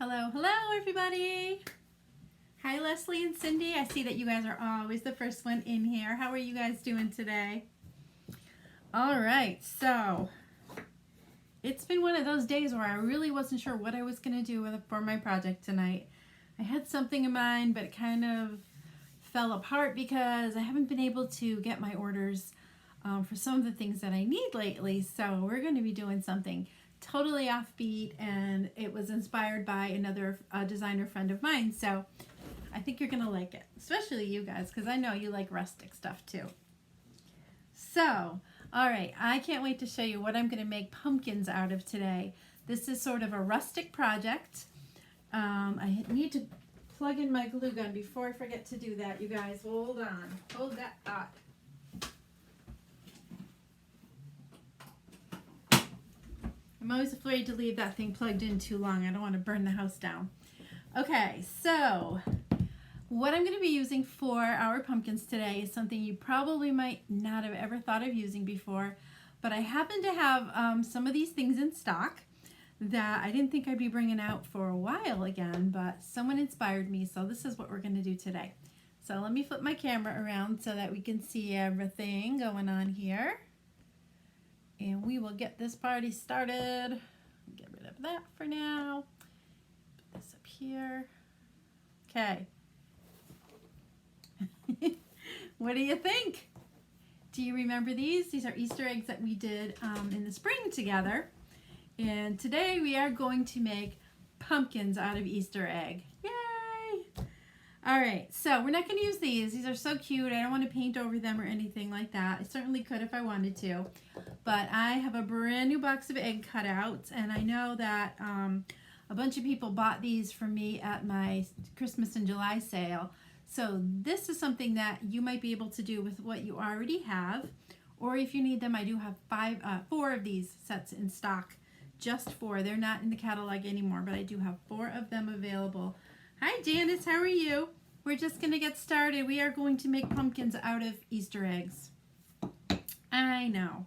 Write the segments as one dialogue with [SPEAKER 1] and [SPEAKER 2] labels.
[SPEAKER 1] Hello, hello everybody. Hi Leslie and Cindy. I see that you guys are always the first one in here. How are you guys doing today? All right, so it's been one of those days where I really wasn't sure what I was going to do for my project tonight. I had something in mind, but it kind of fell apart because I haven't been able to get my orders for some of the things that I need lately. So we're going to be doing something totally offbeat, and it was inspired by another designer friend of mine. So I think you're going to like it, especially you guys, because I know you like rustic stuff too. So, all right, I can't wait to show you what I'm going to make pumpkins out of today. This is sort of a rustic project. I need to plug in my glue gun before I forget to do that, you guys. Hold on. Hold that thought. I'm always afraid to leave that thing plugged in too long. I don't want to burn the house down. Okay, so what I'm going to be using for our pumpkins today is something you probably might not have ever thought of using before, but I happen to have some of these things in stock that I didn't think I'd be bringing out for a while again, but someone inspired me, so this is what we're going to do today. So let me flip my camera around so that we can see everything going on here. And we will get this party started. Get rid of that for now. Put this up here. Okay. What do you think? Do you remember these? These are Easter eggs that we did in the spring together. And today we are going to make pumpkins out of Easter egg. Yay! All right, so we're not going to use these. These are so cute. I don't want to paint over them or anything like that. I certainly could if I wanted to. But I have a brand new box of egg cutouts, and I know that a bunch of people bought these from me at my Christmas in July sale. So this is something that you might be able to do with what you already have. Or if you need them, I do have four of these sets in stock. Just four. They're not in the catalog anymore, but I do have 4 of them available. Hi Janice, how are you? We're just going to get started. We are going to make pumpkins out of Easter eggs. I know.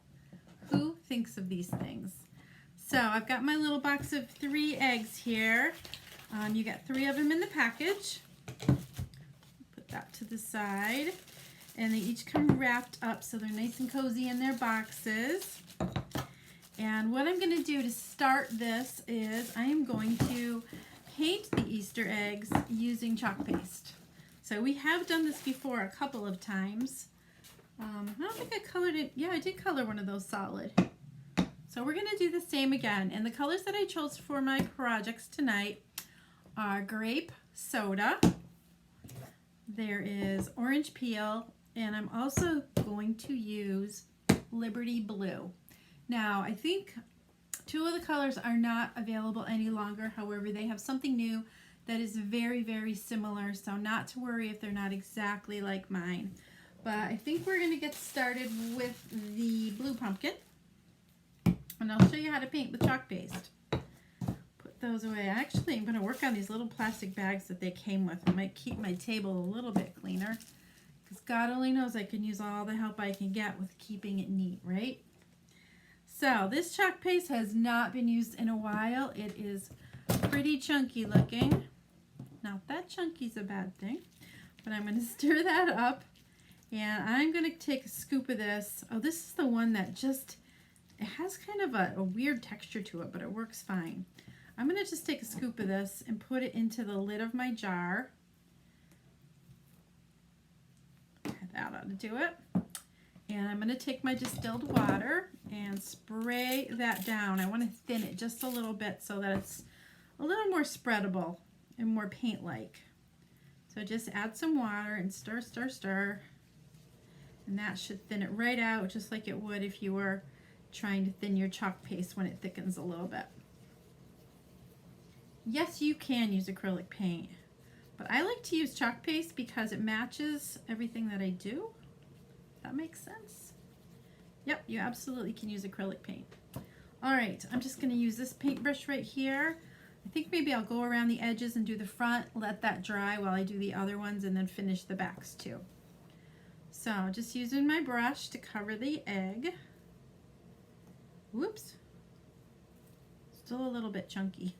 [SPEAKER 1] Who thinks of these things? So I've got my little box of 3 eggs here. You got 3 of them in the package. Put that to the side. And they each come wrapped up so they're nice and cozy in their boxes. And what I'm going to do to start this is I am going to paint the Easter eggs using chalk paste. So we have done this before a couple of times. I don't think I colored it. Yeah, I did color one of those solid. So we're going to do the same again. And the colors that I chose for my projects tonight are grape soda. There is orange peel. And I'm also going to use Liberty Blue. Now, I think 2 of the colors are not available any longer. However, they have something new that is very, very similar. So not to worry if they're not exactly like mine. But I think we're going to get started with the blue pumpkin. And I'll show you how to paint with chalk paste. Put those away. Actually, I'm going to work on these little plastic bags that they came with. I might keep my table a little bit cleaner. Because God only knows I can use all the help I can get with keeping it neat, right? So this chalk paste has not been used in a while. It is pretty chunky looking. Not that chunky's a bad thing. But I'm going to stir that up. And I'm going to take a scoop of this. Oh, this is the one that just, it has kind of a weird texture to it, but it works fine. I'm going to just take a scoop of this and put it into the lid of my jar. That ought to do it. And I'm going to take my distilled water and spray that down. I want to thin it just a little bit so that it's a little more spreadable and more paint-like. So just add some water and stir, stir, stir. And that should thin it right out just like it would if you were trying to thin your chalk paste when it thickens a little bit. Yes, you can use acrylic paint. But I like to use chalk paste because it matches everything that I do. That makes sense? Yep, you absolutely can use acrylic paint. All right, I'm just going to use this paintbrush right here. I think maybe I'll go around the edges and do the front, let that dry while I do the other ones, and then finish the backs too. So just using my brush to cover the egg. Whoops. Still a little bit chunky.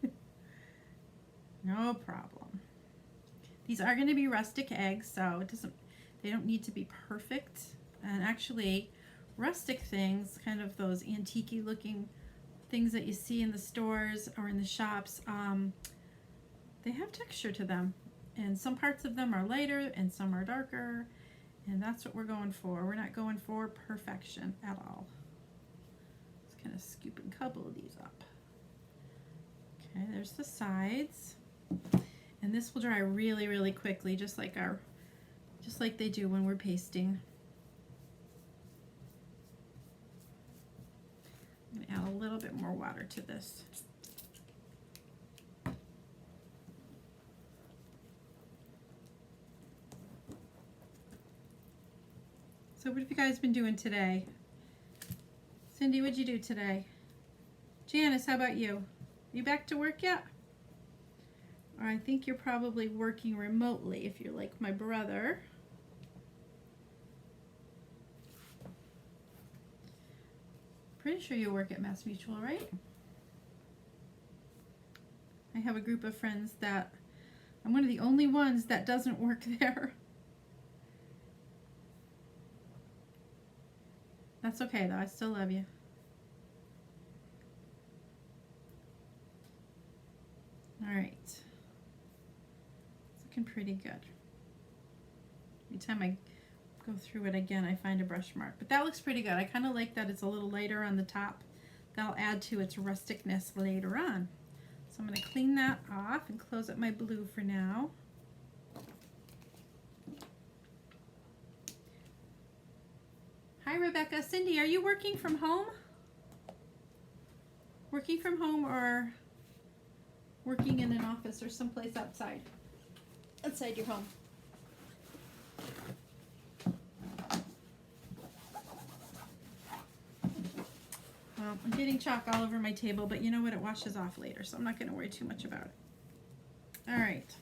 [SPEAKER 1] No problem. These are going to be rustic eggs, so they don't need to be perfect. And actually, rustic things, kind of those antique-y looking things that you see in the stores or in the shops, they have texture to them. And some parts of them are lighter and some are darker. And that's what we're going for. We're not going for perfection at all. Just kind of scoop and couple of these up. Okay, there's the sides. And this will dry really, really quickly, just like they do when we're pasting. I'm going to add a little bit more water to this. So what have you guys been doing today? Cindy, what'd you do today? Janice, how about you? You back to work yet? Or I think you're probably working remotely if you're like my brother. Pretty sure you work at Mass Mutual, right? I have a group of friends that I'm one of the only ones that doesn't work there. That's okay though, I still love you. All right. It's looking pretty good. Every time I go through it again, I find a brush mark. But that looks pretty good. I kind of like that it's a little lighter on the top. That'll add to its rusticness later on. So I'm going to clean that off and close up my blue for now. Hi, Rebecca. Cindy, are you working from home? Working from home or working in an office or someplace outside your home? Well, I'm getting chalk all over my table, but you know what? It washes off later, so I'm not going to worry too much about it. All right.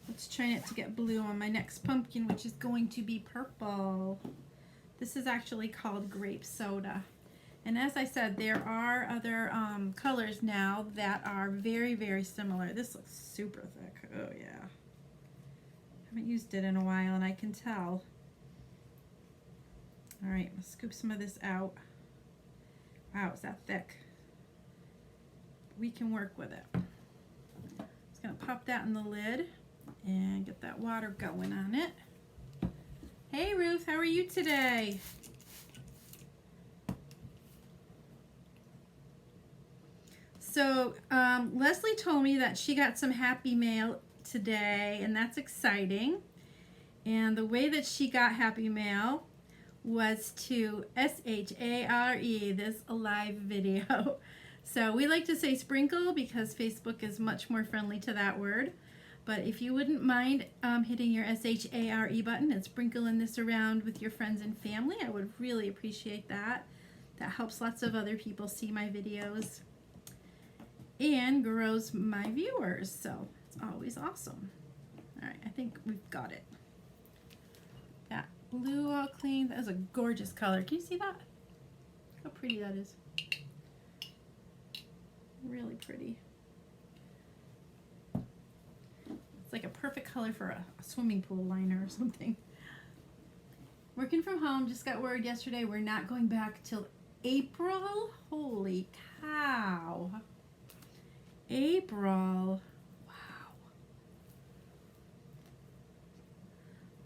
[SPEAKER 1] Let's try not to get blue on my next pumpkin, which is going to be purple. This is actually called grape soda. And as I said, there are other colors now that are very, very similar. This looks super thick. Oh, yeah. Haven't used it in a while, and I can tell. All right, let's scoop some of this out. Wow, is that thick? We can work with it. Just going to pop that in the lid and get that water going on it. Hey, Ruth, how are you today? So Leslie told me that she got some happy mail today, and that's exciting. And the way that she got happy mail was to S-H-A-R-E, this live video. So we like to say sprinkle because Facebook is much more friendly to that word. But if you wouldn't mind hitting your S-H-A-R-E button and sprinkling this around with your friends and family, I would really appreciate that. That helps lots of other people see my videos and grows my viewers, so it's always awesome. All right, I think we've got it. That blue all clean. That is a gorgeous color. Can you see that? How pretty that is. Really pretty. It's like a perfect color for a swimming pool liner or something. Working from home, just got word yesterday we're not going back till April. Holy cow. April. Wow.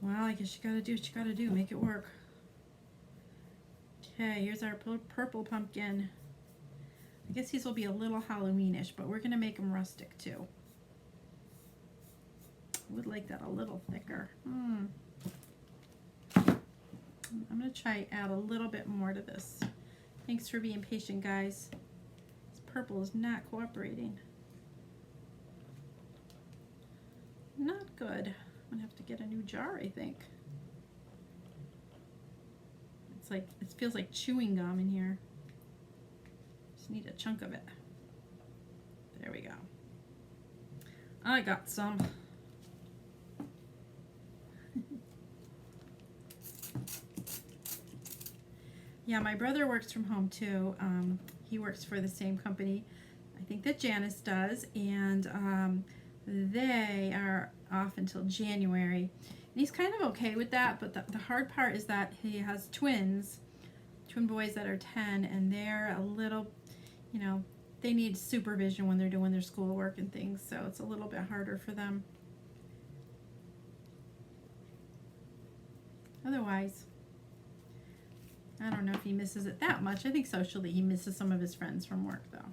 [SPEAKER 1] Well, I guess you gotta do what you gotta do. Make it work. Okay, here's our purple pumpkin. I guess these will be a little Halloweenish, but we're gonna make them rustic too. I would like that a little thicker. I'm gonna try add a little bit more to this. Thanks for being patient, guys. This purple is not cooperating. Not good. I'm gonna have to get a new jar, I think. It's like, it feels like chewing gum in here. Just need a chunk of it. There we go. I got some. Yeah, my brother works from home too. He works for the same company, I think, that Janice does, and they are off until January. And he's kind of okay with that, but the hard part is that he has twin boys that are 10, and they're a little, you know, they need supervision when they're doing their schoolwork and things, so it's a little bit harder for them. Otherwise, I don't know if he misses it that much. I think socially he misses some of his friends from work, though.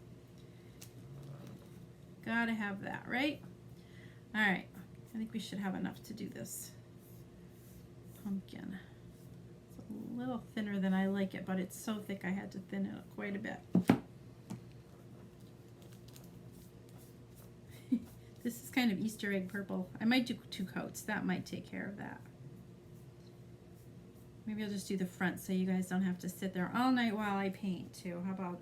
[SPEAKER 1] Gotta have that, right? All right, I think we should have enough to do this pumpkin. It's a little thinner than I like it, but it's so thick I had to thin it up quite a bit. This is kind of Easter egg purple. I might do 2 coats. That might take care of that. Maybe I'll just do the front so you guys don't have to sit there all night while I paint too. How about?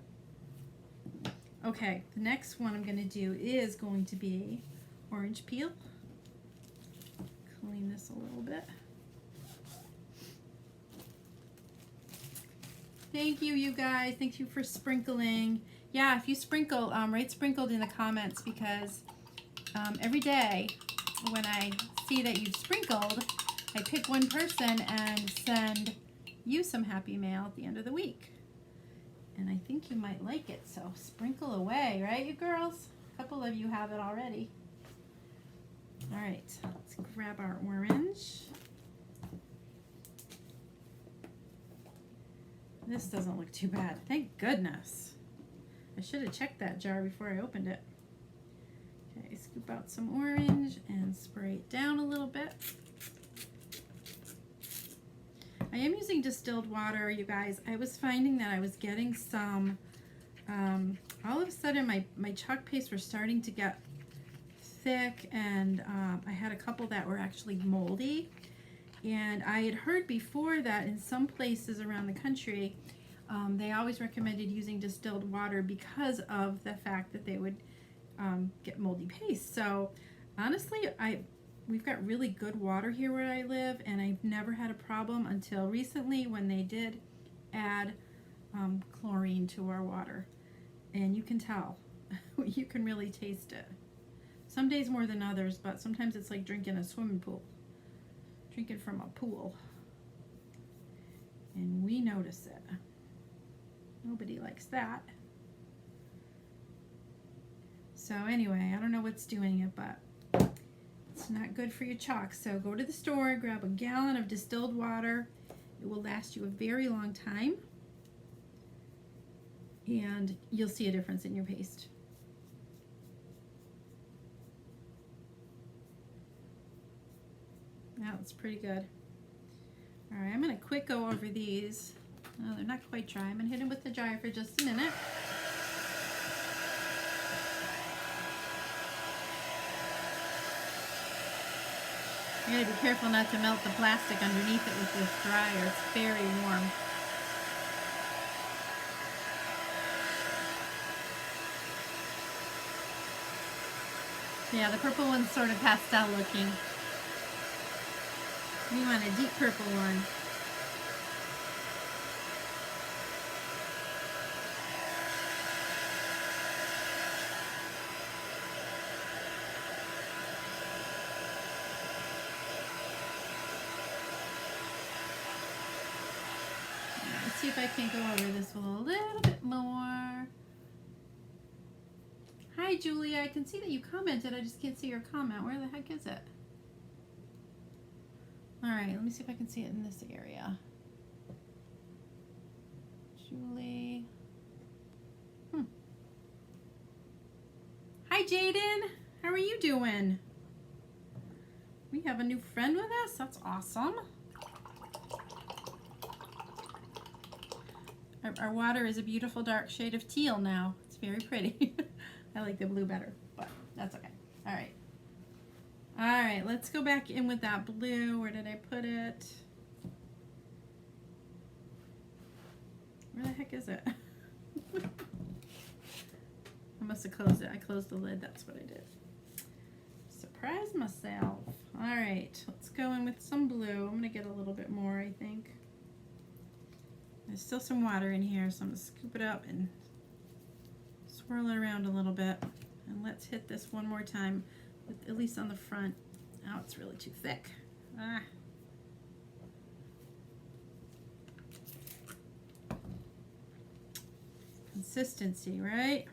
[SPEAKER 1] Okay, the next one I'm going to do is going to be orange peel. Clean this a little bit. Thank you, you guys. Thank you for sprinkling. Yeah, if you sprinkle, write sprinkled in the comments, because every day when I see that you've sprinkled, I pick one person and send you some happy mail at the end of the week. And I think you might like it, so sprinkle away, right, you girls? A couple of you have it already. All right, let's grab our orange. This doesn't look too bad. Thank goodness. I should have checked that jar before I opened it. Okay, scoop out some orange and spray it down a little bit. I am using distilled water, you guys. I was finding that I was getting some, all of a sudden my chalk paste were starting to get thick, and I had a couple that were actually moldy. And I had heard before that in some places around the country, they always recommended using distilled water because of the fact that they would get moldy paste. So honestly, we've got really good water here where I live, and I've never had a problem until recently when they did add chlorine to our water. And you can tell, you can really taste it. Some days more than others, but sometimes it's like drinking a swimming pool. Drinking from a pool. And we notice it. Nobody likes that. So anyway, I don't know what's doing it, but it's not good for your chalk. So go to the store, grab a gallon of distilled water. It will last you a very long time. And you'll see a difference in your paste. That looks pretty good. All right, I'm going to quick go over these. Oh, they're not quite dry. I'm going to hit them with the dryer for just a minute. You gotta be careful not to melt the plastic underneath it with this dryer. It's very warm. Yeah, the purple one's sort of pastel looking. We want a deep purple one. Let's see if I can go over this with a little bit more. Hi, Julia. I can see that you commented. I just can't see your comment. Where the heck is it? All right, let me see if I can see it in this area. Julie. Hi, Jaden. How are you doing? We have a new friend with us. That's awesome. Our water is a beautiful dark shade of teal now. It's very pretty. I like the blue better, but that's okay. All right. All right, let's go back in with that blue. Where did I put it? Where the heck is it? I must have closed it. I closed the lid. That's what I did. Surprised myself. All right, let's go in with some blue. I'm going to get a little bit more, I think. There's still some water in here, so I'm going to scoop it up and swirl it around a little bit. And let's hit this one more time at least on the front. Oh, it's really too thick. Ah. Consistency, right?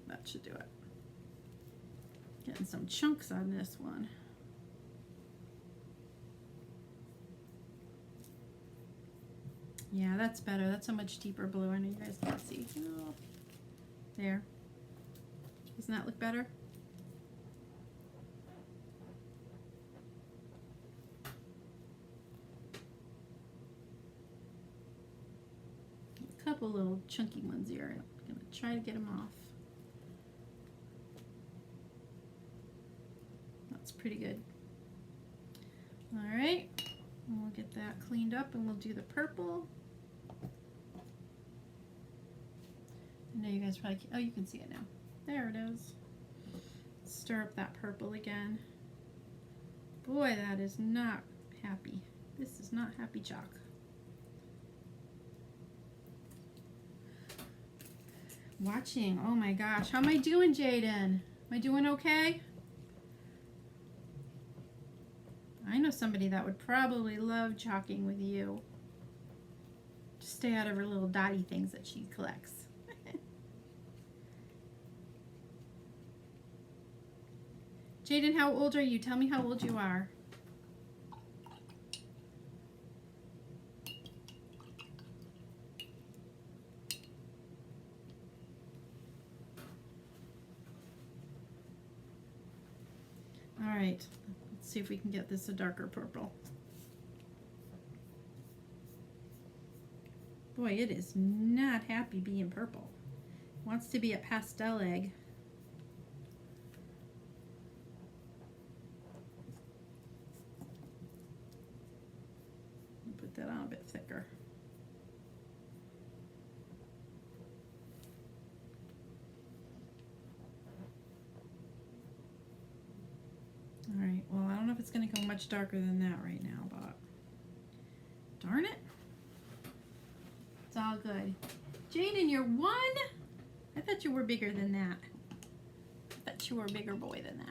[SPEAKER 1] That should do it. Getting some chunks on this one. Yeah, that's better. That's a much deeper blue. I know you guys can't see. Oh, there. Doesn't that look better? A couple little chunky ones here. I'm going to try to get them off. That's pretty good. All right. And we'll get that cleaned up and we'll do the purple. I know you guys probably can't, oh, you can see it now. There it is. Stir up that purple again. Boy, that is not happy. This is not happy chalk. Watching, oh my gosh. How am I doing, Jaden? Am I doing okay? I know somebody that would probably love chalking with you. Just stay out of her little dotty things that she collects. Jaden, how old are you? Tell me how old you are. All right, let's see if we can get this a darker purple. Boy, it is not happy being purple. It wants to be a pastel egg. Put that on a bit thicker. All right, well, I don't know if it's going to go much darker than that right now, but darn it. It's all good. Jaden, you're 1? I thought you were bigger than that. I thought you were a bigger boy than that.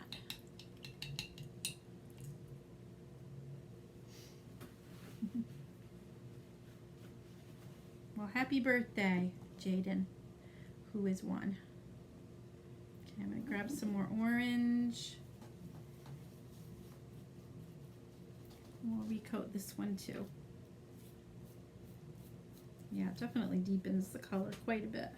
[SPEAKER 1] Well, happy birthday, Jaden, who is 1. Okay, I'm going to grab some more orange. We'll recoat this one too. Yeah, it definitely deepens the color quite a bit.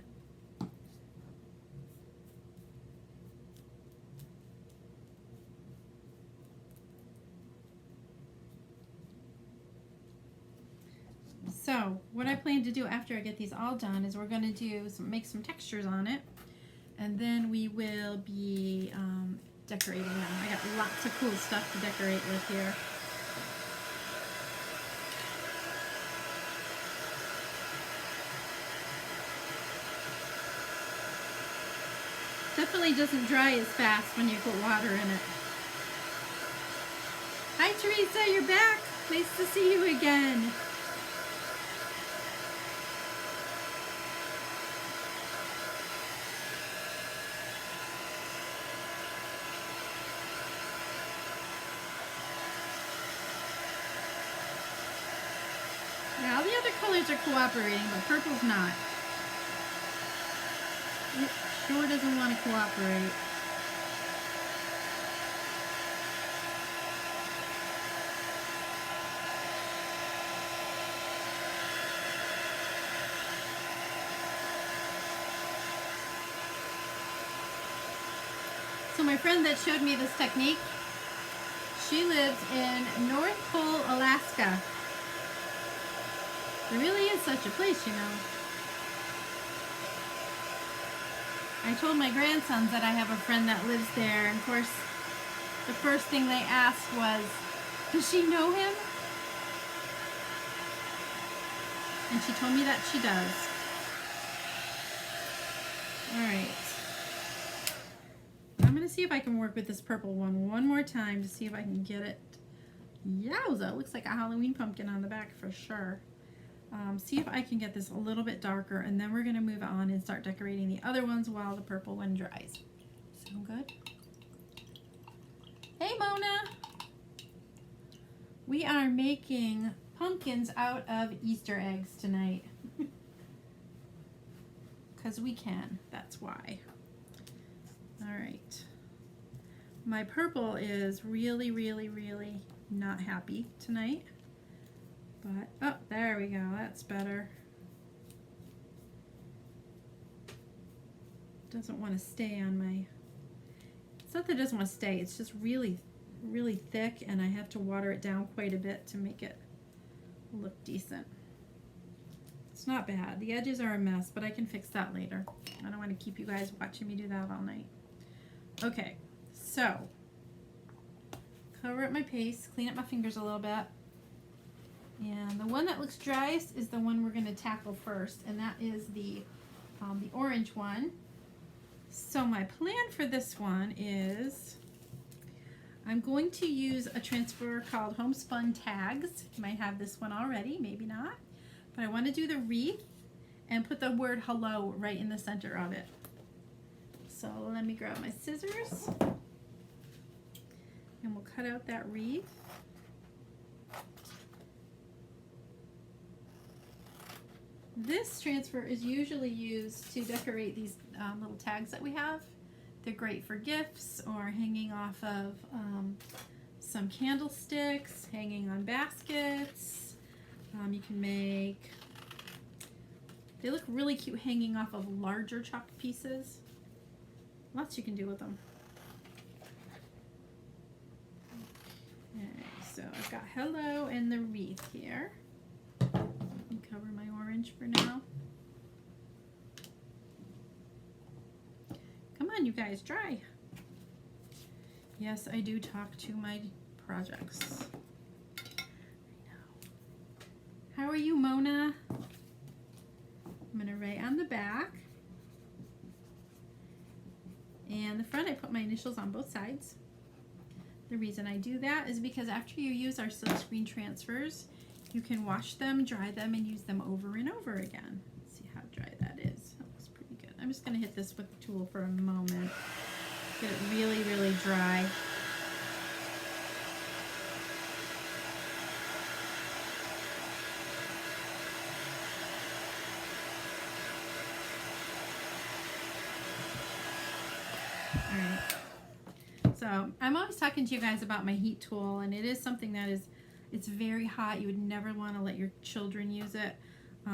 [SPEAKER 1] So what I plan to do after I get these all done is we're going to do make some textures on it, and then we will be decorating them. I got lots of cool stuff to decorate with here. Definitely doesn't dry as fast when you put water in it. Hi Teresa, you're back. Nice to see you again. Yeah, all the other colors are cooperating, but purple's not. It sure doesn't want to cooperate. So my friend that showed me this technique, she lives in North Pole, Alaska. There really is such a place, you know. I told my grandsons that I have a friend that lives there, and of course, the first thing they asked was, does she know him? And she told me that she does. Alright. I'm going to see if I can work with this purple one more time to see if I can get it. Yowza, it looks like a Halloween pumpkin on the back for sure. see if I can get this a little bit darker, and then we're going to move on and start decorating the other ones while the purple one dries. Sound good? Hey Mona! We are making pumpkins out of Easter eggs tonight. Because we can, that's why. Alright. My purple is really, really, really not happy tonight. But, oh, there we go, that's better. Doesn't want to stay on my, it's not that it doesn't want to stay, it's just really, really thick, and I have to water it down quite a bit to make it look decent. It's not bad. The edges are a mess, but I can fix that later. I don't want to keep you guys watching me do that all night. Okay, so cover up my paste, clean up my fingers a little bit. And the one that looks driest is the one we're going to tackle first, and that is the orange one. So my plan for this one is I'm going to use a transfer called Homespun Tags. You might have this one already, maybe not. But I want to do the wreath and put the word hello right in the center of it. So let me grab my scissors and we'll cut out that wreath. This transfer is usually used to decorate these little tags that we have. They're great for gifts or hanging off of some candlesticks, hanging on baskets. You can make, they look really cute hanging off of larger chalk pieces. Lots you can do with them. Okay, so I've got hello and the wreath here. Let me cover my orange for now. Come on, you guys, dry. Yes, I do talk to my projects. How are you, Mona? I'm going to write on the back. And the front, I put my initials on both sides. The reason I do that is because after you use our silkscreen transfers, you can wash them, dry them, and use them over and over again. Let's see how dry that is. That looks pretty good. I'm just going to hit this with the tool for a moment. Get it really, really dry. Alright, so I'm always talking to you guys about my heat tool, and it is something that it's very hot. You would never want to let your children use it.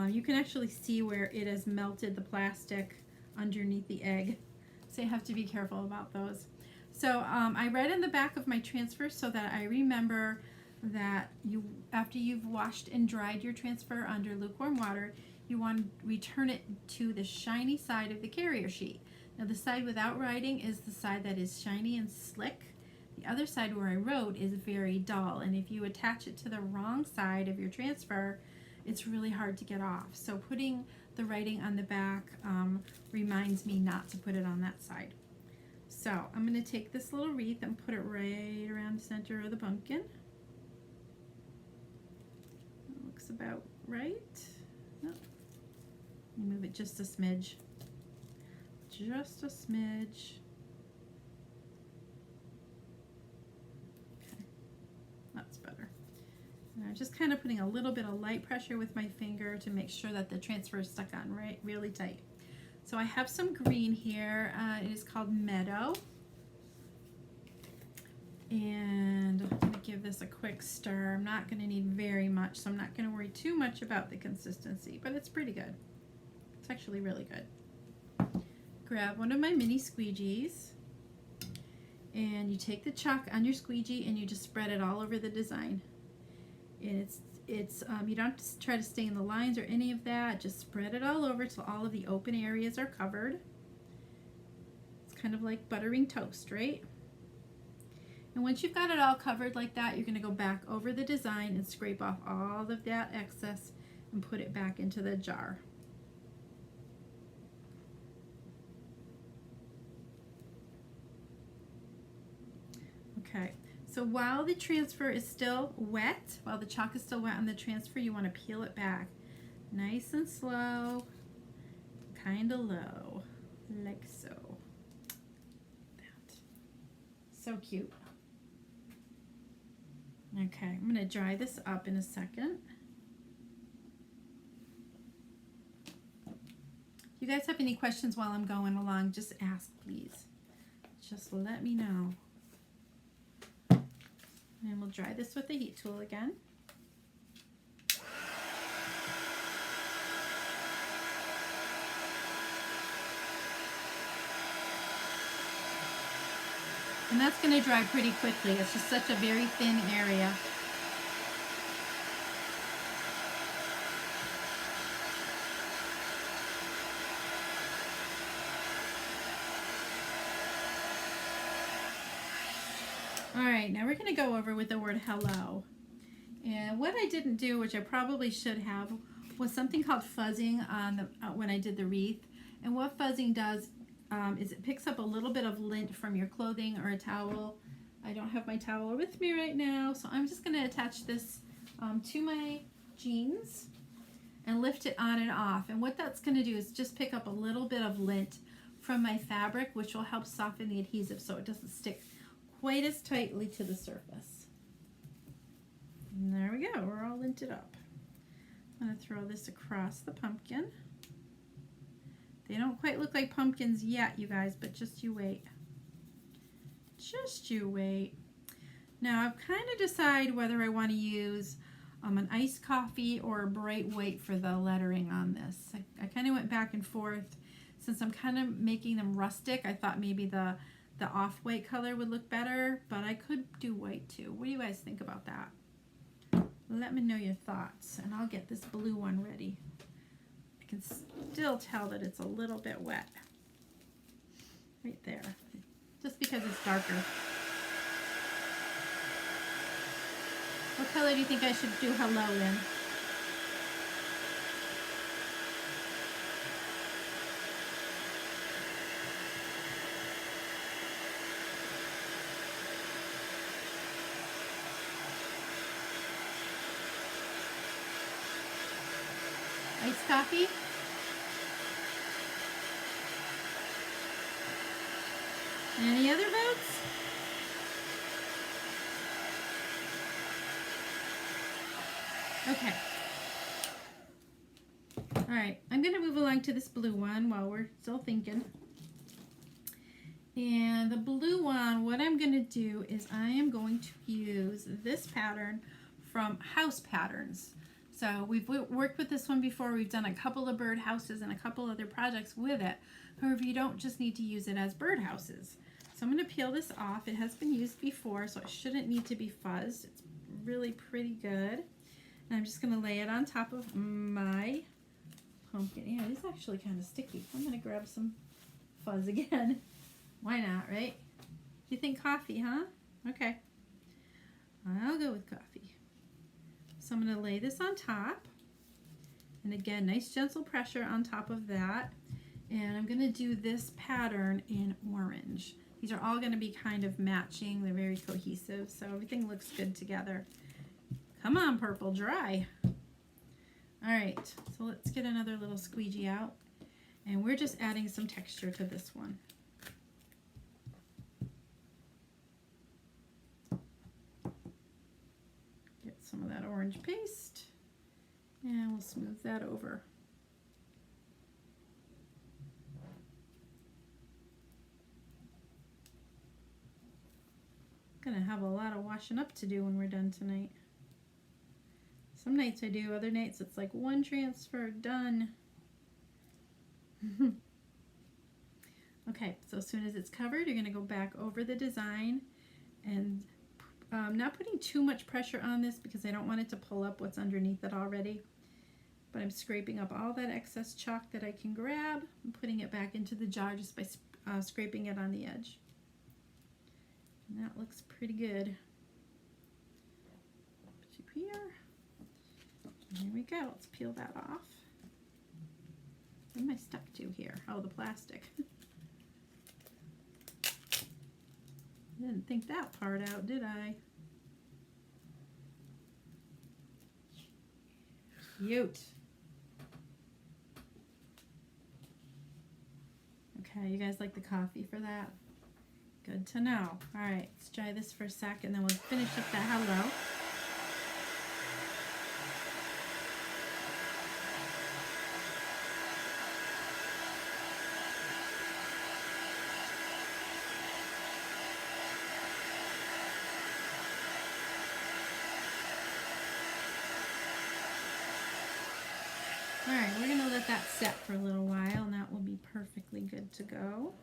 [SPEAKER 1] You can actually see where it has melted the plastic underneath the egg, so you have to be careful about those. So I write in the back of my transfer so that I remember that after you've washed and dried your transfer under lukewarm water, you want to return it to the shiny side of the carrier sheet. Now the side without writing is the side that is shiny and slick. The other side where I wrote is very dull, and if you attach it to the wrong side of your transfer, it's really hard to get off. So putting the writing on the back reminds me not to put it on that side. So I'm going to take this little wreath and put it right around the center of the pumpkin. That looks about right. No. Move it just a smidge. Just a smidge. Okay, that's better. And I'm just kind of putting a little bit of light pressure with my finger to make sure that the transfer is stuck on really tight. So I have some green here. It is called Meadow. And I'm going to give this a quick stir. I'm not going to need very much, so I'm not going to worry too much about the consistency, but it's pretty good. It's actually really good. Grab one of my mini squeegees, and you take the chalk on your squeegee and you just spread it all over the design. And you don't have to try to stay in the lines or any of that. Just spread it all over till all of the open areas are covered. It's kind of like buttering toast, right? And once you've got it all covered like that, you're going to go back over the design and scrape off all of that excess and put it back into the jar. Okay, so while the transfer is still wet, while the chalk is still wet on the transfer, you want to peel it back. Nice and slow, kind of low, like so. That. So cute. Okay, I'm going to dry this up in a second. If you guys have any questions while I'm going along, just ask, please. Just let me know. And we'll dry this with the heat tool again. And that's going to dry pretty quickly. It's just such a very thin area. All right, now we're going to go over with the word hello. And what I didn't do, which I probably should have, was something called fuzzing on the when I did the wreath. And what fuzzing does is it picks up a little bit of lint from your clothing or a towel. I don't have my towel with me right now, so I'm just going to attach this to my jeans and lift it on and off. And what that's going to do is just pick up a little bit of lint from my fabric, which will help soften the adhesive so it doesn't stick quite as tightly to the surface. And there we go, we're all linted up. I'm going to throw this across the pumpkin. They don't quite look like pumpkins yet, you guys, but just you wait. Just you wait. Now I've kind of decided whether I want to use an iced coffee or a bright white for the lettering on this. I kind of went back and forth. Since I'm kind of making them rustic, I thought maybe the off-white color would look better, but I could do white too. What do you guys think about that? Let me know your thoughts, and I'll get this blue one ready. I can still tell that it's a little bit wet. Right there. Just because it's darker. What color do you think I should do hello in? Iced coffee? Any other votes? Okay. All right, I'm going to move along to this blue one while we're still thinking. And the blue one, what I'm going to do is I am going to use this pattern from House Patterns. So we've worked with this one before. We've done a couple of bird houses and a couple other projects with it. However, you don't just need to use it as bird houses. So I'm going to peel this off. It has been used before, so it shouldn't need to be fuzzed. It's really pretty good. And I'm just going to lay it on top of my pumpkin. Yeah, it is actually kind of sticky. I'm going to grab some fuzz again. Why not, right? You think coffee, huh? Okay. I'll go with coffee. So I'm going to lay this on top. And again, nice gentle pressure on top of that. And I'm going to do this pattern in orange. These are all going to be kind of matching. They're very cohesive, so everything looks good together. Come on, purple, dry. All right, so let's get another little squeegee out. And we're just adding some texture to this one. Get some of that orange paste, and we'll smooth that over. Gonna have a lot of washing up to do when we're done tonight. Some nights I do, other nights it's like one transfer, done. Okay, so as soon as it's covered, you're gonna go back over the design and not putting too much pressure on this because I don't want it to pull up what's underneath it already. But I'm scraping up all that excess chalk that I can grab and putting it back into the jar just by scraping it on the edge. And that looks pretty good. Put you here. And here we go. Let's peel that off. What am I stuck to here? Oh, the plastic. Didn't think that part out, did I? Cute. Okay, you guys like the coffee for that? Good to know. All right, let's try this for a sec, and then we'll finish up that hello. All right, we're going to let that set for a little while, and that will be perfectly good to go.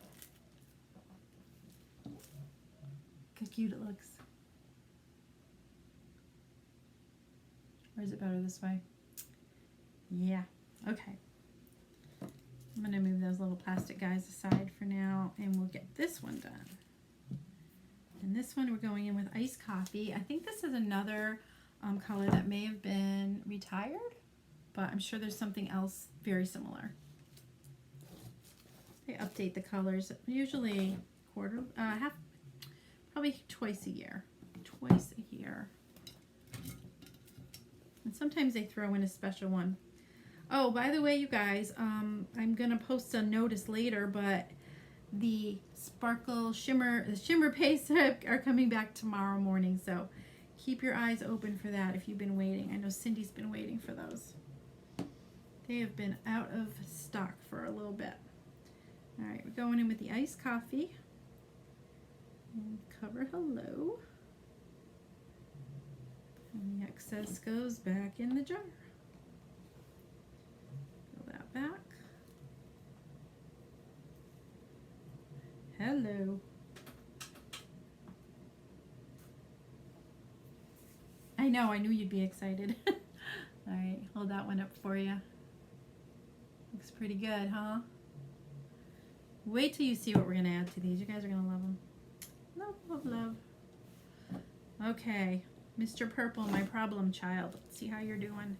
[SPEAKER 1] Look how cute it looks. Or is it better this way? Yeah, okay. I'm going to move those little plastic guys aside for now, and we'll get this one done. And this one we're going in with iced coffee. I think this is another color that may have been retired, but I'm sure there's something else very similar. They update the colors usually probably twice a year. And sometimes they throw in a special one. Oh, by the way, you guys, I'm gonna post a notice later, but the Sparkle Shimmer, the Shimmer Paste are coming back tomorrow morning, so keep your eyes open for that if you've been waiting. I know Cindy's been waiting for those. They have been out of stock for a little bit. All right, we're going in with the iced coffee. And cover hello. And the excess goes back in the jar. Fill that back. Hello. I know, I knew you'd be excited. All right, hold that one up for you. Looks pretty good, huh? Wait till you see what we're going to add to these. You guys are going to love them. Love, love, love. Okay, Mr. Purple, my problem child. Let's see how you're doing.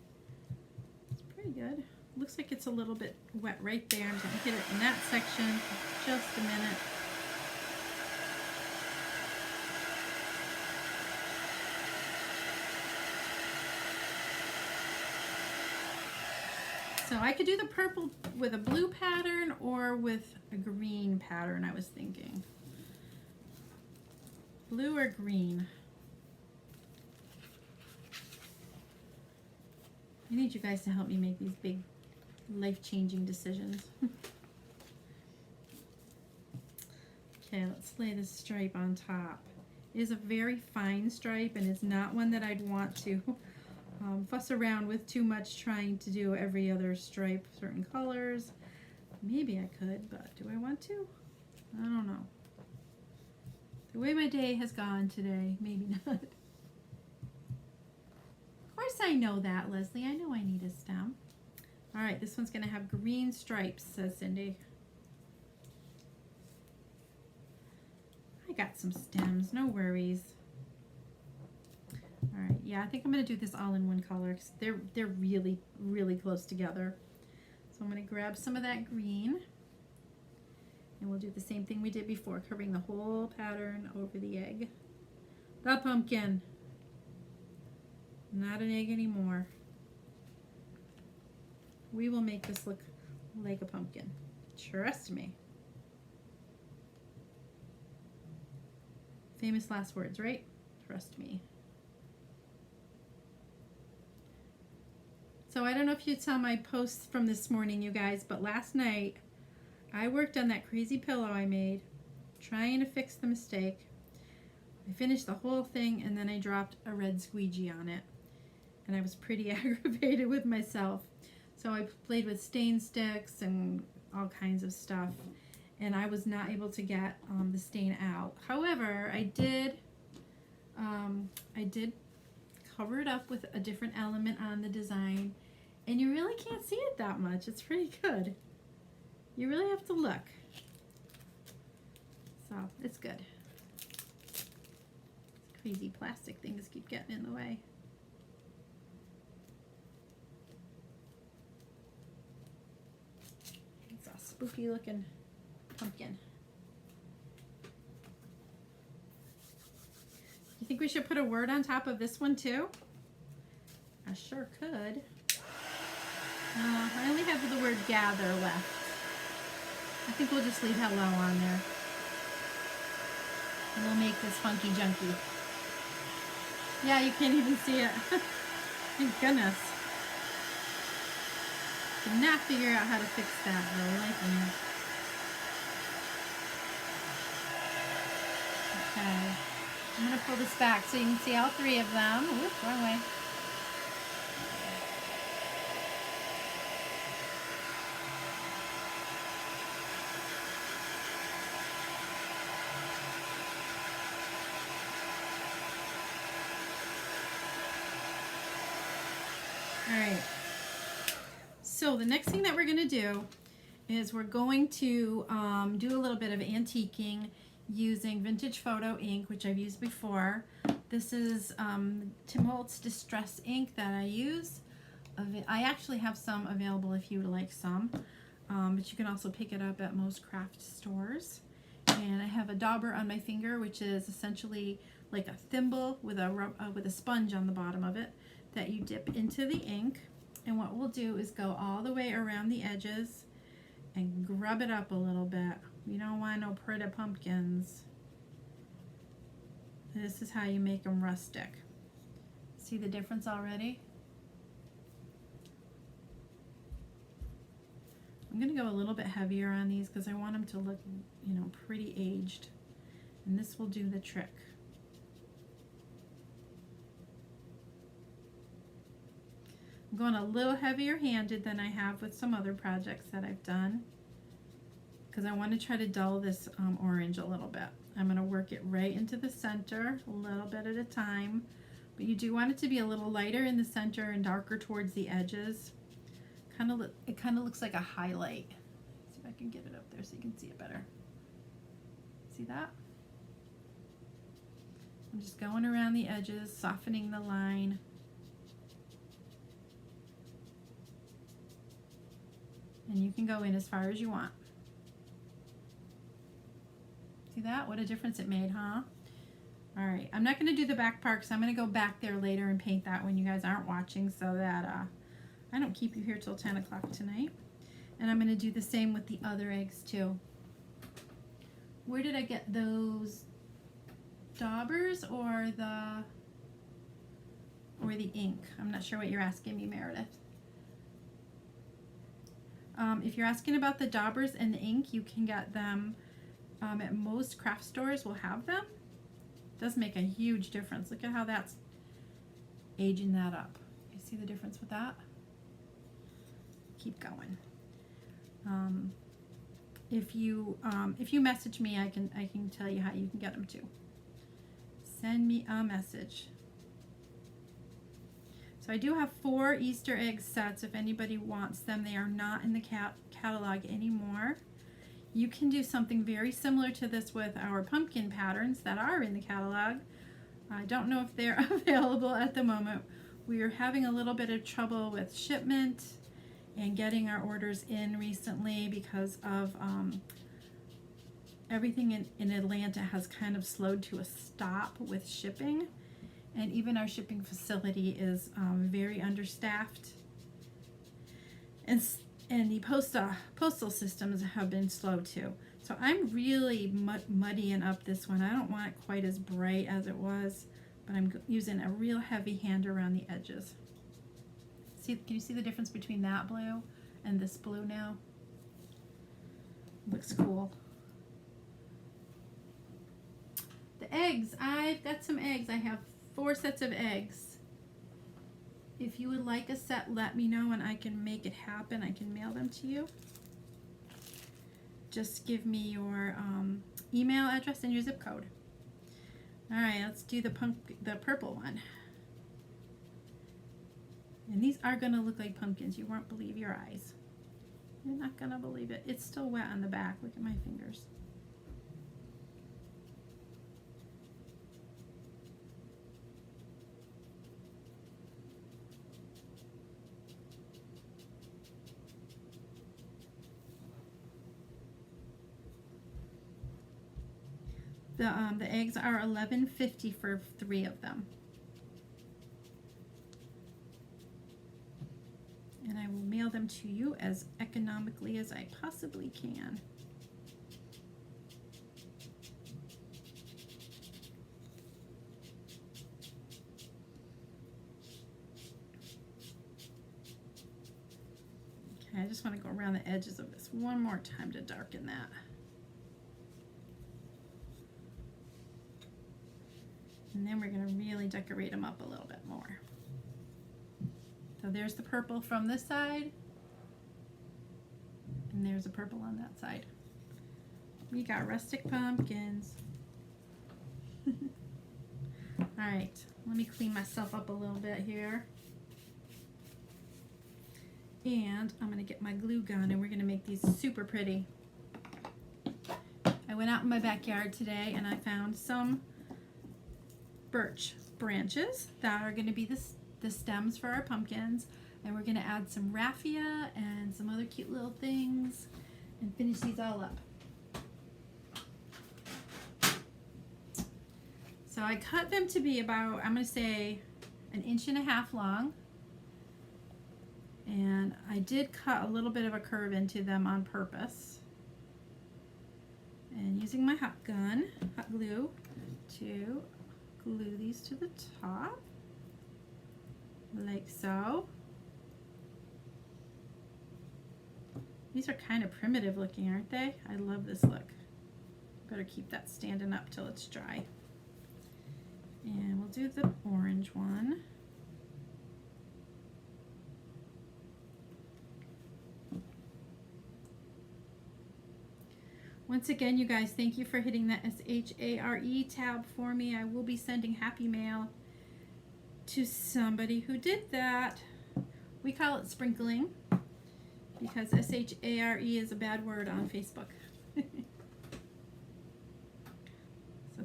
[SPEAKER 1] It's pretty good. Looks like it's a little bit wet right there. I'm going to hit it in that section for just a minute. So I could do the purple with a blue pattern or with a green pattern, I was thinking. Blue or green? I need you guys to help me make these big life-changing decisions. Okay, let's lay this stripe on top. It is a very fine stripe, and it's not one that I'd want to fuss around with too much, trying to do every other stripe, certain colors. Maybe I could, but do I want to? I don't know. The way my day has gone today, maybe not. Of course I know that, Leslie. I know I need a stem. All right, this one's going to have green stripes, says Cindy. I got some stems, no worries. All right, yeah, I think I'm going to do this all in one color because they're really, really close together. So I'm going to grab some of that green, and we'll do the same thing we did before, covering the whole pattern over the egg. The pumpkin. Not an egg anymore. We will make this look like a pumpkin. Trust me. Famous last words, right? Trust me. So I don't know if you saw my posts from this morning, you guys, but last night I worked on that crazy pillow I made, trying to fix the mistake. I finished the whole thing, and then I dropped a red squeegee on it, and I was pretty aggravated with myself. So I played with stain sticks and all kinds of stuff, and I was not able to get the stain out. However, I did cover it up with a different element on the design, and you really can't see it that much. It's pretty good. You really have to look. So it's good. Crazy plastic things keep getting in the way. It's a spooky looking pumpkin. You think we should put a word on top of this one too? I sure could. I only have the word gather left. I think we'll just leave hello on there. And we'll make this funky junky. Yeah, you can't even see it. Thank goodness. Did not figure out how to fix that though. Okay. I'm going to pull this back so you can see all three of them. Oops, wrong way. All right. So the next thing that we're going to do is we're going to do a little bit of antiquing using vintage photo ink, which I've used before. This is Tim Holtz Distress ink that I use. I actually have some available if you would like some, but you can also pick it up at most craft stores. And I have a dauber on my finger, which is essentially like a thimble with a sponge on the bottom of it that you dip into the ink. And what we'll do is go all the way around the edges and grub it up a little bit. We don't want no pretty pumpkins. This is how you make them rustic. See the difference already? I'm going to go a little bit heavier on these because I want them to look, you know, pretty aged. And this will do the trick. I'm going a little heavier handed than I have with some other projects that I've done because I want to try to dull this orange a little bit. I'm going to work it right into the center a little bit at a time, but you do want it to be a little lighter in the center and darker towards the edges. It kind of looks like a highlight. See if I can get it up there so you can see it better. See that? I'm just going around the edges, softening the line. And you can go in as far as you want. See that? What a difference it made, huh? All right, I'm not going to do the back part because I'm going to go back there later and paint that when you guys aren't watching so that I don't keep you here till 10 o'clock tonight. And I'm going to do the same with the other eggs too. Where did I get those daubers or the ink? I'm not sure what you're asking me, Meredith. If you're asking about the daubers and the ink, you can get them at most craft stores will have them. It does make a huge difference. Look at how that's aging that up. You see the difference with that? Keep going. If you message me, I can tell you how you can get them too. Send me a message. So I do have 4 Easter egg sets if anybody wants them. They are not in the catalog anymore. You can do something very similar to this with our pumpkin patterns that are in the catalog. I don't know if they're available at the moment. We are having a little bit of trouble with shipment and getting our orders in recently because of everything in Atlanta has kind of slowed to a stop with shipping. And even our shipping facility is very understaffed. And the postal systems have been slow too. So I'm really muddying up this one. I don't want it quite as bright as it was, but I'm using a real heavy hand around the edges. Can you see the difference between that blue and this blue now? Looks cool. The eggs, I've got some eggs. I have 4 sets of eggs. If you would like a set, let me know and I can make it happen. I can mail them to you. Just give me your email address and your zip code. All right, let's do the purple one. And these are gonna look like pumpkins. You won't believe your eyes. You're not gonna believe it. It's still wet on the back. Look at my fingers. The eggs are $11.50 for 3 of them. And I will mail them to you as economically as I possibly can. Okay, I just want to go around the edges of this one more time to darken that. And then we're going to really decorate them up a little bit more. So there's the purple from this side. And there's a purple on that side. We got rustic pumpkins. Alright, let me clean myself up a little bit here. And I'm going to get my glue gun and we're going to make these super pretty. I went out in my backyard today and I found some birch branches that are going to be the stems for our pumpkins. And we're going to add some raffia and some other cute little things and finish these all up. So I cut them to be about, I'm going to say, 1.5 inches long. And I did cut a little bit of a curve into them on purpose. And using my hot glue, to glue these to the top, like so. These are kind of primitive looking, aren't they? I love this look. Better keep that standing up till it's dry. And we'll do the orange one. Once again, you guys, thank you for hitting that SHARE tab for me. I will be sending happy mail to somebody who did that. We call it sprinkling because SHARE is a bad word on Facebook. So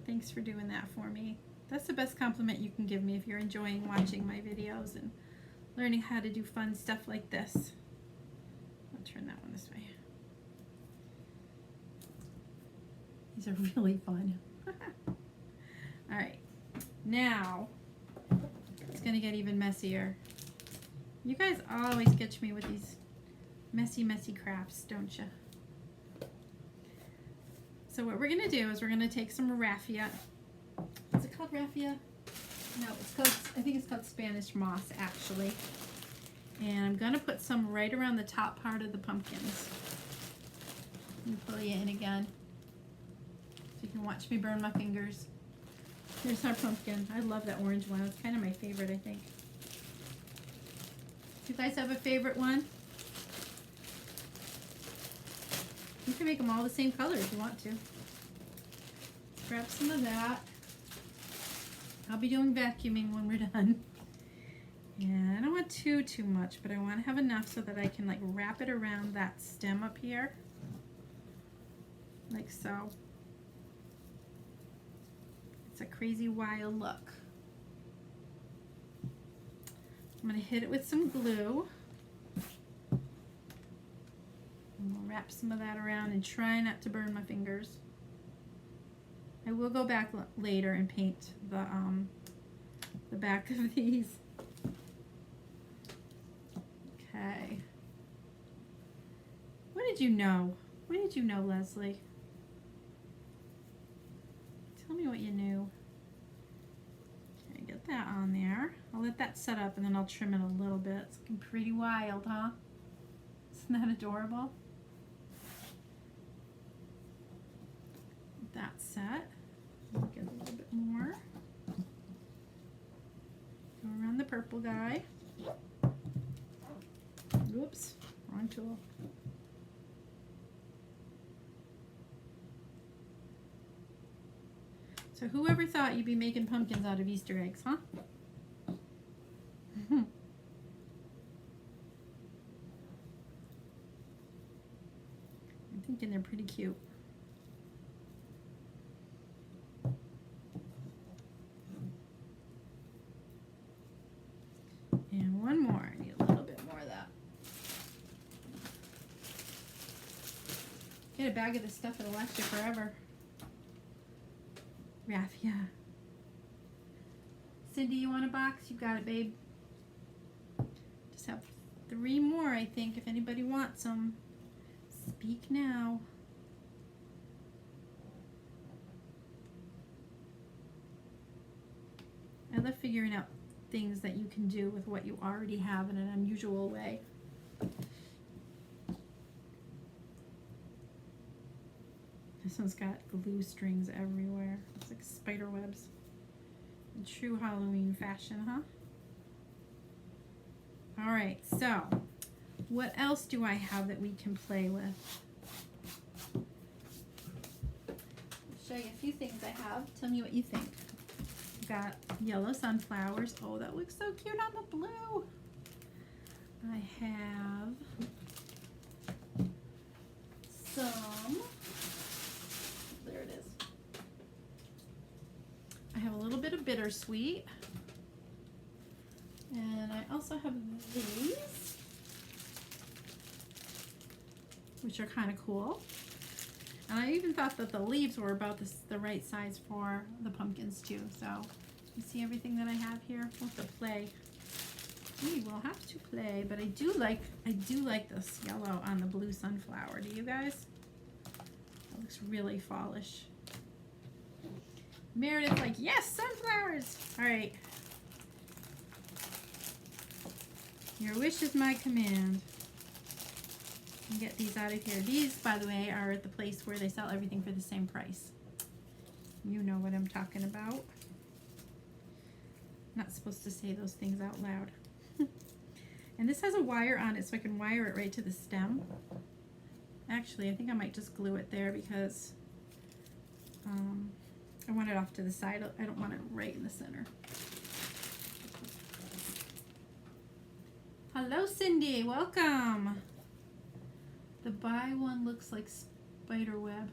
[SPEAKER 1] thanks for doing that for me. That's the best compliment you can give me if you're enjoying watching my videos and learning how to do fun stuff like this. I'll turn that one this way. These are really fun. Alright, now it's going to get even messier. You guys always catch me with these messy crafts, don't you? So what we're going to do is we're going to take some raffia. Is it called raffia? No, it's called, I think it's called Spanish moss actually. And I'm going to put some right around the top part of the pumpkins. Let me pull you in again so you can watch me burn my fingers. Here's our pumpkin. I love that orange one. It's kind of my favorite, I think. Do you guys have a favorite one? You can make them all the same color if you want to. Grab some of that. I'll be doing vacuuming when we're done. And I don't want too much, but I want to have enough so that I can like wrap it around that stem up here. Like so. It's a crazy wild look. I'm going to hit it with some glue. And we'll wrap some of that around and try not to burn my fingers. I will go back later and paint the back of these. Okay. What did you know? What did you know, Leslie? Tell me what you knew. Okay, get that on there. I'll let that set up and then I'll trim it a little bit. It's looking pretty wild, huh? Isn't that adorable? That set. I'll get a little bit more. Go around the purple guy. Oops, wrong tool. So whoever thought you'd be making pumpkins out of Easter eggs, huh? I'm thinking they're pretty cute. And one more. I need a little bit more of that. Get a bag of this stuff, it'll last you forever. Raffia. Cindy, you want a box? You got it, babe. Just have 3 more, I think, if anybody wants them. Speak now. I love figuring out things that you can do with what you already have in an unusual way. This one's got glue strings everywhere. It's like spider webs. In true Halloween fashion, huh? All right, so what else do I have that we can play with? I'll show you a few things I have. Tell me what you think. I've got yellow sunflowers. Oh, that looks so cute on the blue. I have some, there it is. I have a little bit of bittersweet. And I also have these, which are kind of cool. And I even thought that the leaves were about the right size for the pumpkins too. So you see everything that I have here? We'll have to play. We will have to play, but I do like this yellow on the blue sunflower. Do you guys? That looks really fallish. Meredith's like, yes, sunflowers. All right. Your wish is my command. Get these out of here. These, by the way, are at the place where they sell everything for the same price. You know what I'm talking about. Not supposed to say those things out loud. And this has a wire on it, so I can wire it right to the stem. Actually, I think I might just glue it there because I want it off to the side. I don't want it right in the center. Hello, Cindy. Welcome. The buy one looks like spider web.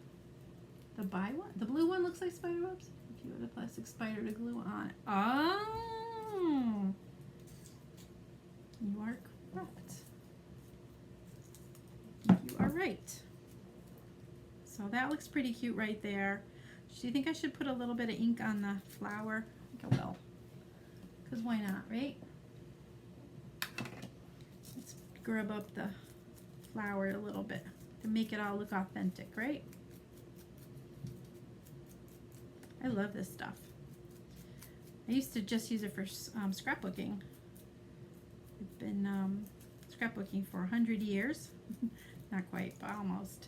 [SPEAKER 1] The buy one? The blue one looks like spider webs? If you had a plastic spider to glue on it. Oh! You are correct. You are right. So that looks pretty cute right there. Do you think I should put a little bit of ink on the flower? I think I will. Because why not, right? Let's grub up the flower a little bit to make it all look authentic, right? I love this stuff. I used to just use it for scrapbooking. I've been scrapbooking for 100 years. Not quite, but almost.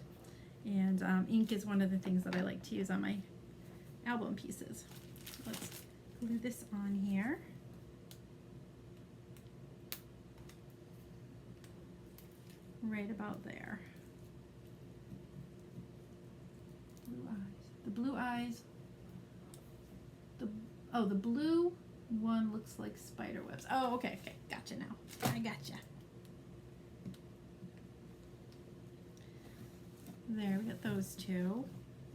[SPEAKER 1] And ink is one of the things that I like to use on my album pieces. Let's glue this on here. Right about there. Blue eyes. The blue eyes. The blue one looks like spider webs. Oh, okay, gotcha now. I gotcha. There, we got those two.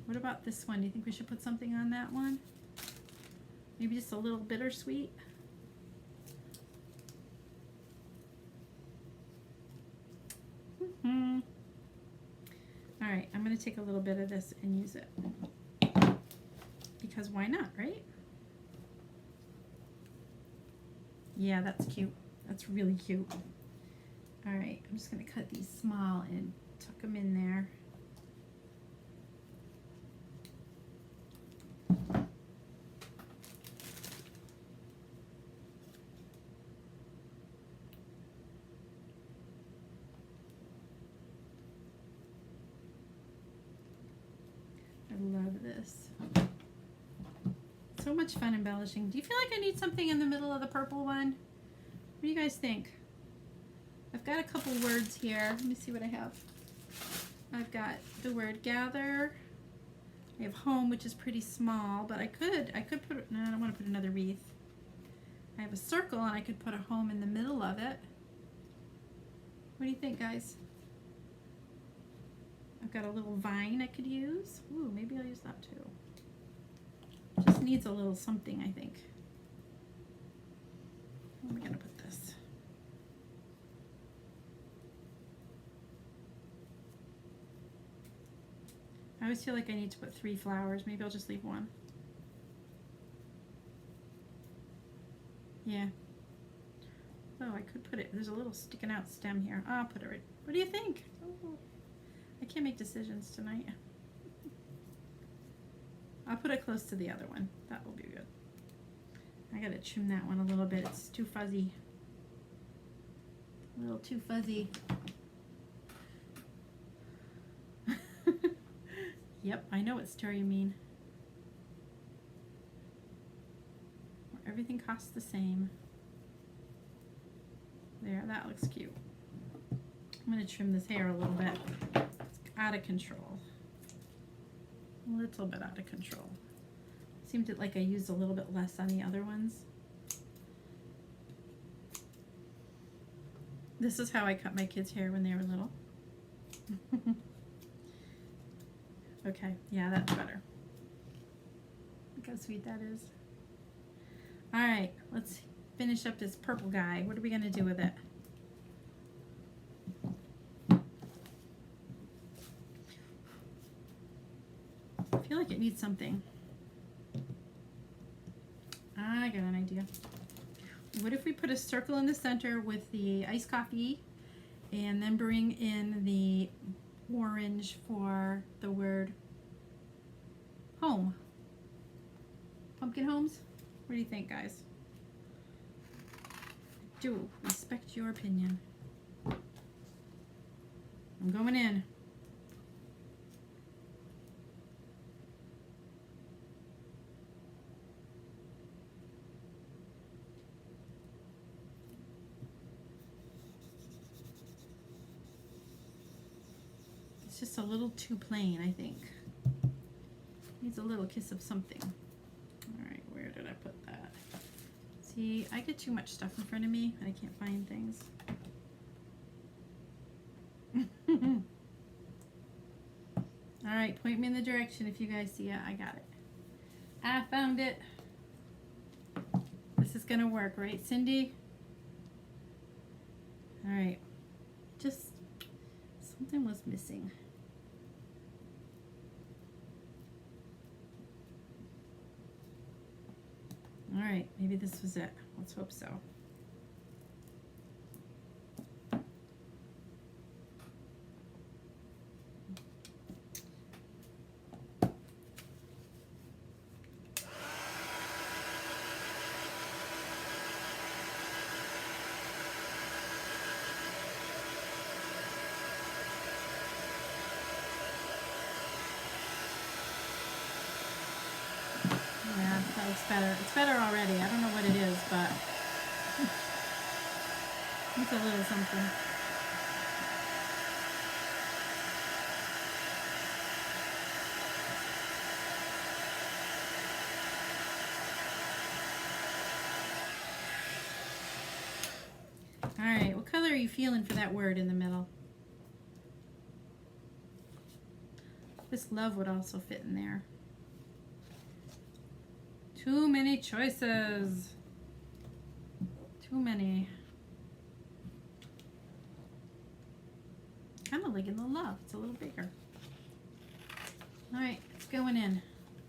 [SPEAKER 1] What about this one? Do you think we should put something on that one? Maybe just a little bittersweet? All right, I'm going to take a little bit of this and use it. Because why not, right? Yeah, that's cute. That's really cute. All right, I'm just going to cut these small and tuck them in there. I love this. So much fun embellishing. Do you feel like I need something in the middle of the purple one? What do you guys think? I've got a couple words here. Let me see what I have. I've got the word gather. I have home, which is pretty small, but I could put, no, I don't want to put another wreath. I have a circle and I could put a home in the middle of it. What do you think, guys? I've got a little vine I could use. Ooh, maybe I'll use that too. Just needs a little something, I think. Where am I gonna put this? I always feel like I need to put 3 flowers. Maybe I'll just leave one. Yeah. Oh, I could put it, there's a little sticking out stem here. I'll put it right. What do you think? Oh, I can't make decisions tonight. I'll put it close to the other one. That will be good. I gotta trim that one a little bit. It's too fuzzy. A little too fuzzy. Yep, I know what store you mean. Where everything costs the same. There, that looks cute. I'm going to trim this hair a little bit. It's out of control. A little bit out of control. Seemed like I used a little bit less on the other ones. This is how I cut my kids' hair when they were little. Okay, yeah, that's better. Look how sweet that is. All right, let's finish up this purple guy. What are we gonna do with it? I feel like it needs something. I got an idea. What if we put a circle in the center with the iced coffee and then bring in the orange for the word home? Pumpkin homes? What do you think, guys? Do respect your opinion. I'm going in. It's just a little too plain, I think. Needs a little kiss of something. All right, where did I put that? See, I get too much stuff in front of me and I can't find things. All right, point me in the direction if you guys see it. I got it. I found it. This is gonna work, right, Cindy? All right, just something was missing. All right, maybe this was it. Let's hope so. Yeah, that looks better. It's better already. I don't know what it is, but it's a little something. All right, what color are you feeling for that word in the middle? This love would also fit in there. Too many choices. Too many. Kind of liking the love. It's a little bigger. All right, it's going in.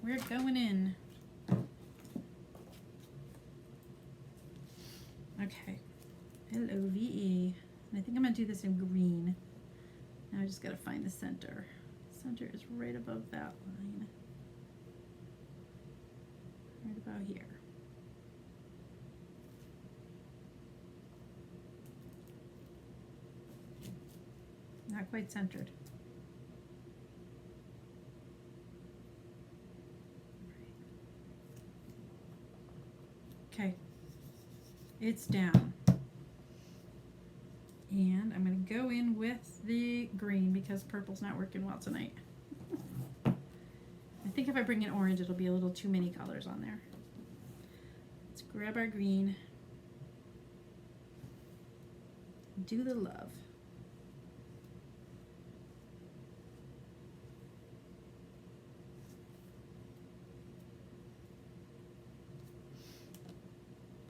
[SPEAKER 1] We're going in. Okay. L-O-V-E. And I think I'm going to do this in green. Now I just got to find the center. Center is right above that line. Right about here. Not quite centered. Okay, it's down. And I'm going to go in with the green because purple's not working well tonight. I think if I bring in orange, it'll be a little too many colors on there. Let's grab our green. Do the love.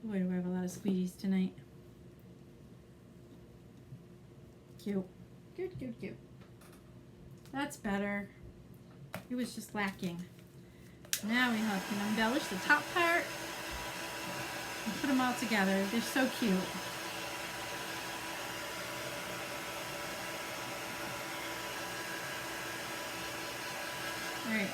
[SPEAKER 1] Boy, do I have a lot of squeegees tonight. Cute. Cute, cute, cute. That's better. It was just lacking. Now we can embellish the top part and put them all together. They're so cute. Alright.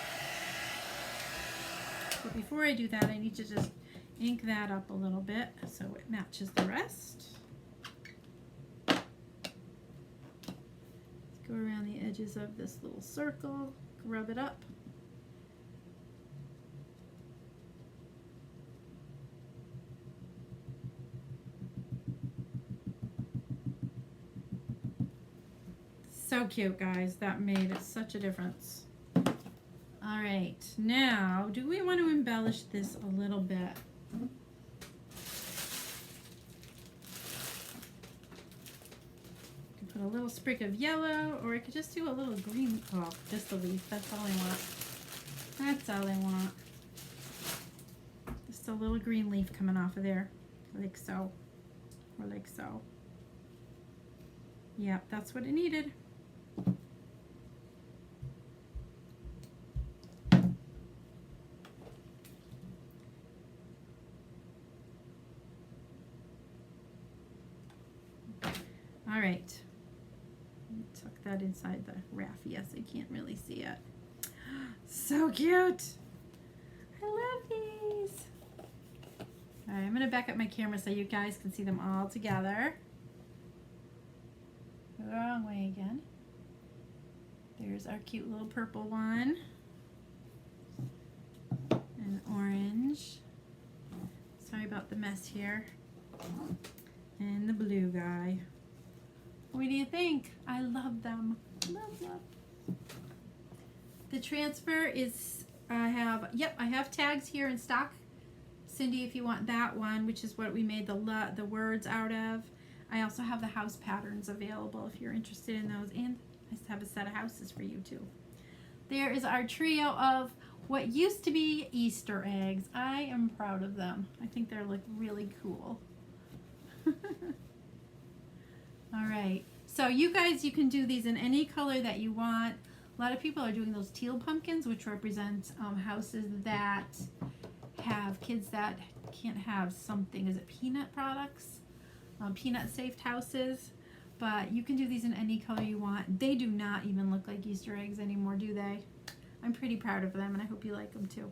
[SPEAKER 1] But before I do that, I need to just ink that up a little bit so it matches the rest. Let's go around the edges of this little circle, rub it up. So cute, guys. That made such a difference. All right, now, do we want to embellish this a little bit? Put a little sprig of yellow, or I could just do a little green. Oh, just the leaf. That's all I want. That's all I want. Just a little green leaf coming off of there, like so, or like so. Yep, that's what it needed. All right. Tuck that inside the wrap. Yes, I can't really see it. So cute. I love these. All right, I'm going to back up my camera so you guys can see them all together. The wrong way again. There's our cute little purple one. And orange. Sorry about the mess here. And the blue guy. What do you think? I love them. Love, love. The transfer is, I have tags here in stock. Cindy, if you want that one, which is what we made the words out of. I also have the house patterns available if you're interested in those. And I have a set of houses for you too. There is our trio of what used to be Easter eggs. I am proud of them. I think they're like really cool. All right, so you guys, you can do these in any color that you want. A lot of people are doing those teal pumpkins, which represent houses that have kids that can't have something. Is it peanut products? Peanut safe houses. But you can do these in any color you want. They do not even look like Easter eggs anymore, do they? I'm pretty proud of them, and I hope you like them too.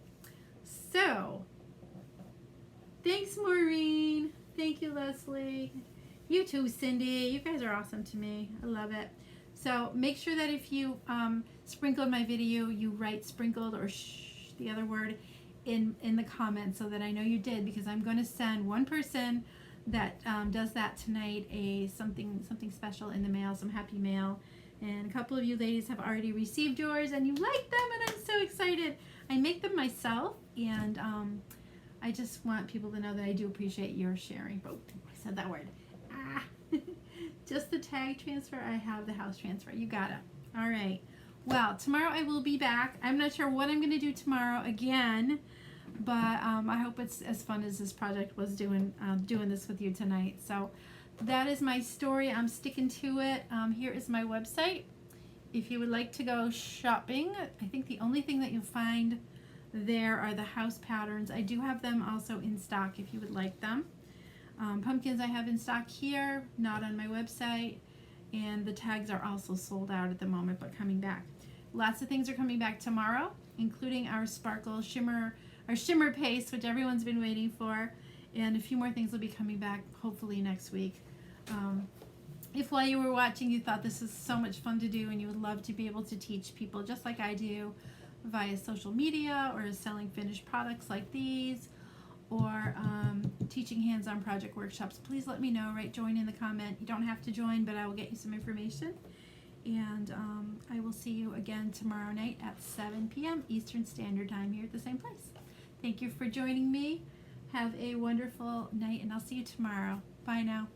[SPEAKER 1] So, thanks, Maureen. Thank you, Leslie. You too, Cindy. You guys are awesome to me. I love it. So make sure that if you sprinkled my video, you write sprinkled or the other word in the comments so that I know you did, because I'm going to send one person that does that tonight something special in the mail, some happy mail. And a couple of you ladies have already received yours and you like them, and I'm so excited. I make them myself, and I just want people to know that I do appreciate your sharing. Oh, I said that word. Just the tag transfer. I have the house transfer. You got it. All right. Well, tomorrow I will be back. I'm not sure what I'm going to do tomorrow again, but I hope it's as fun as this project was doing this with you tonight. So that is my story. I'm sticking to it. Here is my website. If you would like to go shopping, I think the only thing that you'll find there are the house patterns. I do have them also in stock if you would like them. Pumpkins I have in stock here, not on my website, and the tags are also sold out at the moment, but coming back. Lots of things are coming back tomorrow, including our sparkle shimmer, our shimmer paste, which everyone's been waiting for, and a few more things will be coming back hopefully next week. If while you were watching you thought this is so much fun to do and you would love to be able to teach people just like I do via social media or selling finished products like these, or teaching hands-on project workshops, please let me know. Join in the comment. You don't have to join, but I will get you some information. And I will see you again tomorrow night at 7 p.m. Eastern Standard Time here at the same place. Thank you for joining me. Have a wonderful night, and I'll see you tomorrow. Bye now.